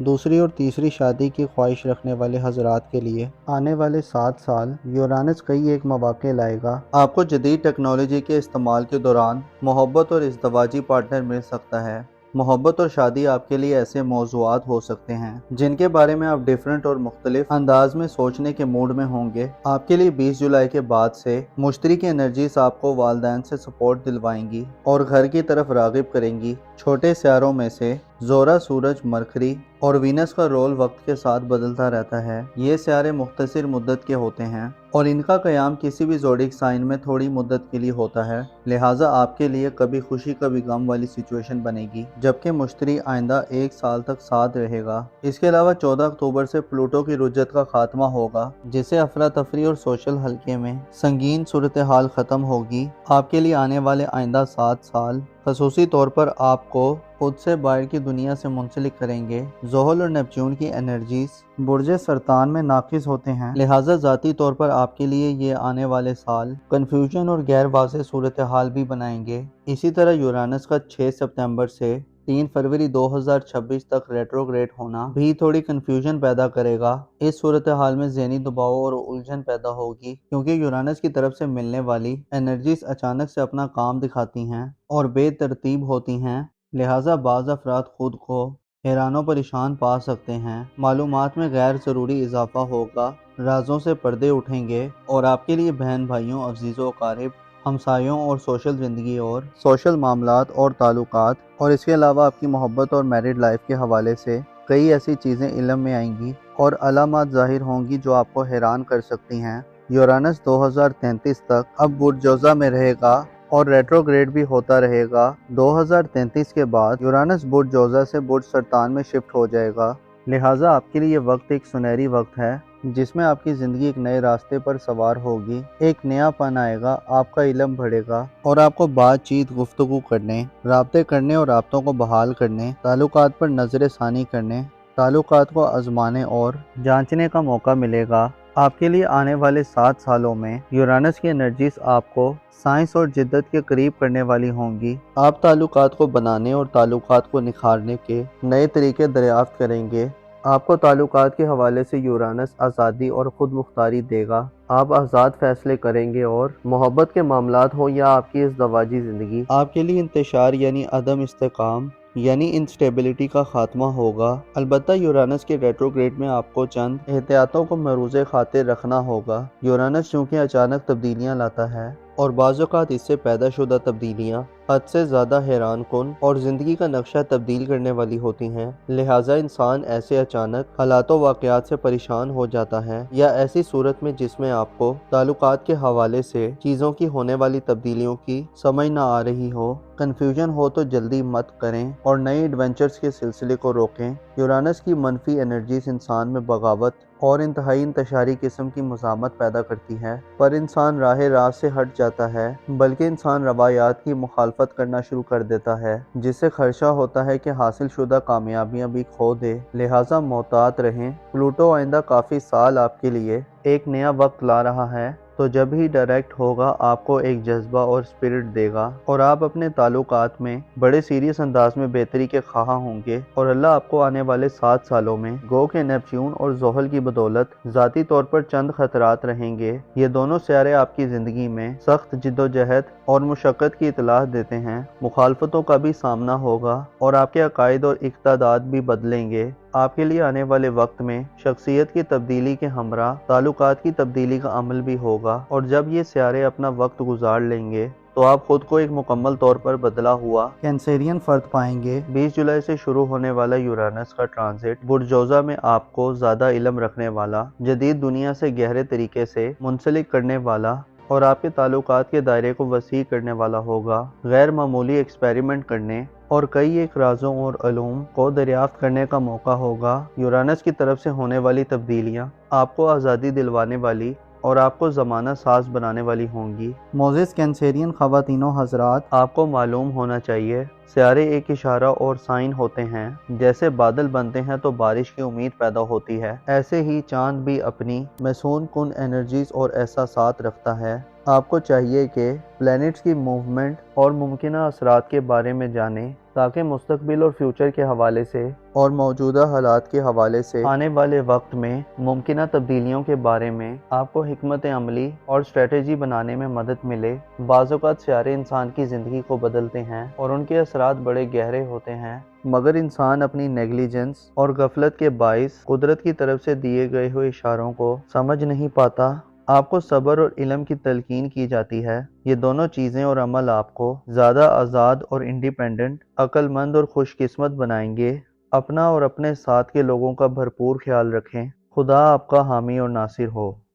دوسری اور تیسری شادی کی خواہش رکھنے والے حضرات کے لیے آنے والے 7 سال یورانس کئی ایک مواقع لائے گا۔ آپ کو جدید ٹیکنالوجی کے استعمال کے دوران محبت اور ازدواجی پارٹنر مل سکتا ہے۔ محبت اور شادی آپ کے لیے ایسے موضوعات ہو سکتے ہیں جن کے بارے میں آپ ڈیفرنٹ اور مختلف انداز میں سوچنے کے موڈ میں ہوں گے۔ آپ کے لیے 20 جولائی کے بعد سے مشتری کی انرجیز آپ کو والدین سے سپورٹ دلوائیں گی اور گھر کی طرف راغب کریں گی۔ چھوٹے سیاروں میں سے زورا، سورج، مرکری اور وینس کا رول وقت کے ساتھ بدلتا رہتا ہے۔ یہ سیارے مختصر مدت کے ہوتے ہیں اور ان کا قیام کسی بھی زوڈیک سائن میں تھوڑی مدت کے لیے ہوتا ہے، لہٰذا آپ کے لیے کبھی خوشی کبھی غم والی سچویشن بنے گی، جبکہ مشتری آئندہ 1 سال تک ساتھ رہے گا۔ اس کے علاوہ 14 اکتوبر سے پلوٹو کی رجت کا خاتمہ ہوگا، جس سے افراتفری اور سوشل حلقے میں سنگین صورتحال ختم ہوگی۔ آپ کے لیے آنے والے آئندہ 7 سال خصوصی طور پر آپ کو خود سے باہر کی دنیا سے منسلک کریں گے۔ زحل اور نیپچون کی انرجیز برج سرطان میں ناقص ہوتے ہیں، لہٰذا ذاتی طور پر آپ کے لیے یہ آنے والے سال کنفیوژن اور غیر واضح صورتحال بھی بنائیں گے۔ اسی طرح یورانس کا 6 ستمبر سے 3 فروری 2026 تک ریٹروگریڈ ہونا بھی تھوڑی کنفیوژن پیدا کرے گا۔ اس صورتحال میں ذہنی دباؤ اور الجھن پیدا ہوگی، کیونکہ یورانس کی طرف سے ملنے والی انرجیز اچانک سے اپنا کام دکھاتی ہیں اور بے ترتیب ہوتی ہیں، لہٰذا بعض افراد خود کو حیران و پریشان پا سکتے ہیں۔ معلومات میں غیر ضروری اضافہ ہوگا، رازوں سے پردے اٹھیں گے اور آپ کے لیے بہن بھائیوں، عزیز و اقارب، ہمسایوں اور سوشل زندگی اور سوشل معاملات اور تعلقات اور اس کے علاوہ آپ کی محبت اور میرڈ لائف کے حوالے سے کئی ایسی چیزیں علم میں آئیں گی اور علامات ظاہر ہوں گی جو آپ کو حیران کر سکتی ہیں۔ یورانس 2033 تک اب برج جوزہ میں رہے گا اور ریٹروگریڈ بھی ہوتا رہے گا۔ 2033 کے بعد یورانس برج جوزہ سے برج سرطان میں شفٹ ہو جائے گا، لہٰذا آپ کے لیے یہ وقت ایک سنہری وقت ہے جس میں آپ کی زندگی ایک نئے راستے پر سوار ہوگی، ایک نیا پن آئے گا، آپ کا علم بڑھے گا اور آپ کو بات چیت، گفتگو کرنے، رابطے کرنے اور رابطوں کو بحال کرنے، تعلقات پر نظر ثانی کرنے، تعلقات کو آزمانے اور جانچنے کا موقع ملے گا۔ آپ کے لیے آنے والے 7 سالوں میں یورانس کی انرجیز آپ کو سائنس اور جدت کے قریب کرنے والی ہوں گی۔ آپ تعلقات کو بنانے اور تعلقات کو نکھارنے کے نئے طریقے دریافت کریں گے۔ آپ کو تعلقات کے حوالے سے یورانس آزادی اور خود مختاری دے گا۔ آپ آزاد فیصلے کریں گے اور محبت کے معاملات ہوں یا آپ کی ازدواجی زندگی، آپ کے لیے انتشار یعنی عدم استحکام یعنی انسٹیبلٹی کا خاتمہ ہوگا۔ البتہ یورانس کے ریٹروگریڈ میں آپ کو چند احتیاطوں کو مروز خاطر رکھنا ہوگا۔ یورانس چونکہ اچانک تبدیلیاں لاتا ہے اور بعض اوقات اس سے پیدا شدہ تبدیلیاں حد سے زیادہ حیران کن اور زندگی کا نقشہ تبدیل کرنے والی ہوتی ہیں، لہٰذا انسان ایسے اچانک حالات و واقعات سے پریشان ہو جاتا ہے یا ایسی صورت میں جس میں آپ کو تعلقات کے حوالے سے چیزوں کی ہونے والی تبدیلیوں کی سمجھ نہ آ رہی ہو، کنفیوژن ہو، تو جلدی مت کریں اور نئے ایڈونچرز کے سلسلے کو روکیں۔ یورانس کی منفی انرجیز انسان میں بغاوت اور انتہائی انتشاری قسم کی مزاحمت پیدا کرتی ہے، پر انسان راہ راست سے ہٹ جاتا ہے، بلکہ انسان روایات کی مخالفت کرنا شروع کر دیتا ہے، جس سے خدشہ ہوتا ہے کہ حاصل شدہ کامیابیاں بھی کھو دے، لہٰذا محتاط رہیں۔ پلوٹو آئندہ کافی سال آپ کے لیے ایک نیا وقت لا رہا ہے، تو جب ہی ڈائریکٹ ہوگا آپ کو ایک جذبہ اور اسپرٹ دے گا اور آپ اپنے تعلقات میں بڑے سیریس انداز میں بہتری کے خواہاں ہوں گے، اور اللہ آپ کو آنے والے 7 سالوں میں گو کے نیپچون اور زحل کی بدولت ذاتی طور پر چند خطرات رہیں گے۔ یہ دونوں سیارے آپ کی زندگی میں سخت جدوجہد اور مشقت کی اطلاع دیتے ہیں، مخالفتوں کا بھی سامنا ہوگا اور آپ کے عقائد اور اقتدارات بھی بدلیں گے۔ آپ کے لیے آنے والے وقت میں شخصیت کی تبدیلی کے ہمراہ تعلقات کی تبدیلی کا عمل بھی ہوگا، اور جب یہ سیارے اپنا وقت گزار لیں گے تو آپ خود کو ایک مکمل طور پر بدلا ہوا کینسرین فرد پائیں گے۔ 20 جولائی سے شروع ہونے والا یورانس کا ٹرانزٹ برج جوزہ میں آپ کو زیادہ علم رکھنے والا، جدید دنیا سے گہرے طریقے سے منسلک کرنے والا اور آپ کے تعلقات کے دائرے کو وسیع کرنے والا ہوگا۔ غیر معمولی ایکسپیریمنٹ کرنے اور کئی ایک رازوں اور علوم کو دریافت کرنے کا موقع ہوگا۔ یورانس کی طرف سے ہونے والی تبدیلیاں آپ کو آزادی دلوانے والی اور آپ کو زمانہ ساز بنانے والی ہوں گی۔ موزس کینسرین خواتین و حضرات، آپ کو معلوم ہونا چاہیے سیارے ایک اشارہ اور سائن ہوتے ہیں۔ جیسے بادل بنتے ہیں تو بارش کی امید پیدا ہوتی ہے، ایسے ہی چاند بھی اپنی محسون کن انرجیز اور احساسات رکھتا ہے۔ آپ کو چاہیے کہ پلینٹس کی موومنٹ اور ممکنہ اثرات کے بارے میں جانیں تاکہ مستقبل اور فیوچر کے حوالے سے اور موجودہ حالات کے حوالے سے آنے والے وقت میں ممکنہ تبدیلیوں کے بارے میں آپ کو حکمت عملی اور اسٹریٹجی بنانے میں مدد ملے۔ بعض اوقات سیارے انسان کی زندگی کو بدلتے ہیں اور ان کے اثرات بڑے گہرے ہوتے ہیں، مگر انسان اپنی نیگلیجنس اور غفلت کے باعث قدرت کی طرف سے دیے گئے ہوئے اشاروں کو سمجھ نہیں پاتا۔ آپ کو صبر اور علم کی تلقین کی جاتی ہے۔ یہ دونوں چیزیں اور عمل آپ کو زیادہ آزاد اور انڈیپینڈنٹ، عقل مند اور خوش قسمت بنائیں گے۔ اپنا اور اپنے ساتھ کے لوگوں کا بھرپور خیال رکھیں۔ خدا آپ کا حامی اور ناصر ہو۔